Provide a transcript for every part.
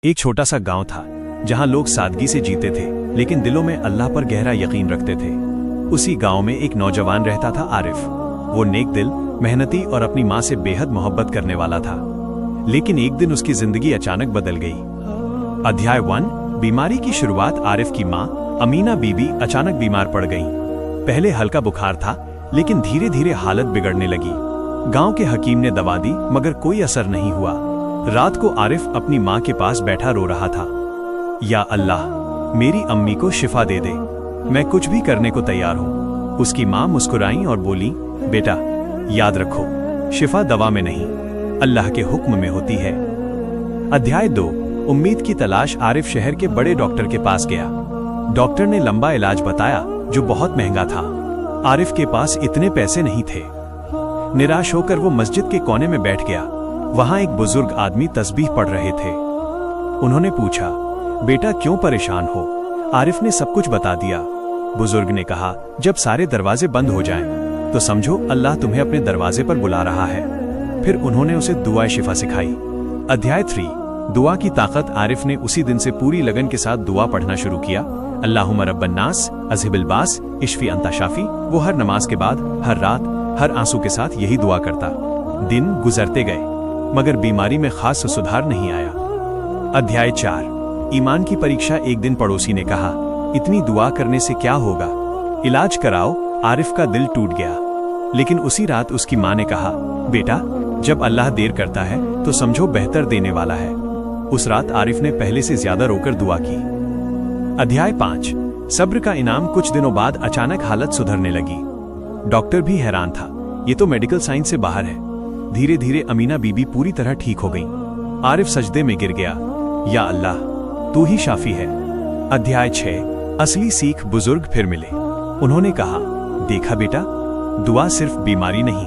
एक छोटा सा गांव था जहां लोग सादगी से जीते थे लेकिन दिलों में अल्लाह पर गहरा यकीन रखते थे। उसी गांव में एक नौजवान रहता था, आरिफ। वो नेक दिल, मेहनती और अपनी माँ से बेहद मोहब्बत करने वाला था। लेकिन एक दिन उसकी जिंदगी अचानक बदल गई। अध्याय 1। बीमारी की शुरुआत। आरिफ की माँ अमीना बीबी अचानक बीमार पड़ गईं। पहले हल्का बुखार था लेकिन धीरे धीरे हालत बिगड़ने लगी। गांव के हकीम ने दवा दी मगर कोई असर नहीं हुआ। रात को आरिफ अपनी माँ के पास बैठा रो रहा था। या अल्लाह, मेरी अम्मी को शिफा दे दे, मैं कुछ भी करने को तैयार हूँ। उसकी माँ मुस्कुराई और बोली, बेटा याद रखो, शिफा दवा में नहीं, अल्लाह के हुक्म में होती है। अध्याय 2। उम्मीद की तलाश। आरिफ शहर के बड़े डॉक्टर के पास गया। डॉक्टर ने लंबा इलाज बताया जो बहुत महंगा था। आरिफ के पास इतने पैसे नहीं थे। निराश होकर वो मस्जिद के कोने में बैठ गया। वहां एक बुजुर्ग आदमी तस्बीह पढ़ रहे थे। उन्होंने पूछा, बेटा क्यों परेशान हो? आरिफ ने सब कुछ बता दिया। बुजुर्ग ने कहा, जब सारे दरवाजे बंद हो जाएं, तो समझो अल्लाह तुम्हें अपने दरवाजे पर बुला रहा है। फिर उन्होंने उसे दुआ शिफा सिखाई। अध्याय 3। दुआ की ताकत। आरिफ ने उसी दिन से पूरी लगन के साथ दुआ पढ़ना शुरू किया। अल्लाहुम्मा रब्बन नास अज़हिबिल बास इश्फी अंता शाफी। वो हर नमाज के बाद, हर रात, हर आंसू के साथ यही दुआ करता। दिन गुजरते गए मगर बीमारी में खास सुधार नहीं आया। अध्याय 4। ईमान की परीक्षा। एक दिन पड़ोसी ने कहा, इतनी दुआ करने से क्या होगा, इलाज कराओ। आरिफ का दिल टूट गया। लेकिन उसी रात उसकी माँ ने कहा, बेटा जब अल्लाह देर करता है तो समझो बेहतर देने वाला है। उस रात आरिफ ने पहले से ज्यादा रोकर दुआ की। अध्याय 5। सब्र का इनाम। कुछ दिनों बाद अचानक हालत सुधरने लगी। डॉक्टर भी हैरान था, ये तो मेडिकल साइंस से बाहर है। धीरे धीरे अमीना बीबी पूरी तरह ठीक हो गई। आरिफ सजदे में गिर गया, या अल्लाह तू ही शाफी है। अध्याय 6। असली सीख। बुजुर्ग फिर मिले। उन्होंने कहा, देखा बेटा, दुआ सिर्फ बीमारी नहीं,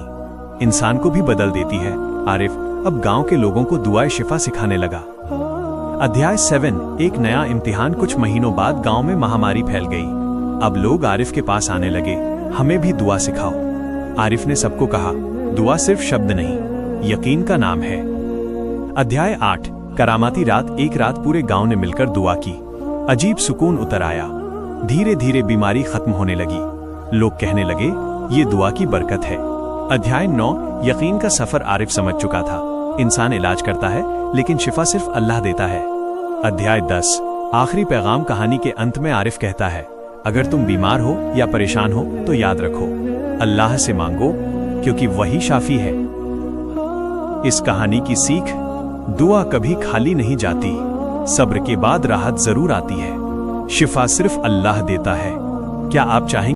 इंसान को भी बदल देती है। आरिफ अब गांव के लोगों को दुआ शिफा सिखाने लगा। अध्याय 7। एक नया इम्तिहान। कुछ महीनों बाद गांव में महामारी फैल गई। अब लोग आरिफ के पास आने लगे, हमें भी दुआ सिखाओ। आरिफ ने सबको कहा, दुआ सिर्फ शब्द नहीं, यकीन का नाम है। अध्याय 8। करामाती रात। एक रात पूरे गांव ने मिलकर दुआ की। अजीब सुकून उतर आया। धीरे धीरे बीमारी खत्म होने लगी। लोग कहने लगे, ये दुआ की बरकत है। अध्याय 9। यकीन का सफर। आरिफ समझ चुका था, इंसान इलाज करता है लेकिन शिफा सिर्फ अल्लाह देता है। अध्याय 10। आखिरी पैगाम। कहानी के अंत में आरिफ कहता है, अगर तुम बीमार हो या परेशान हो तो याद रखो, अल्लाह से मांगो क्योंकि वही शाफी है। इस कहानी की सीख, दुआ कभी खाली नहीं जाती, सब्र के बाद राहत जरूर आती है। शिफा सिर्फ अल्लाह देता है। क्या आप चाहेंगे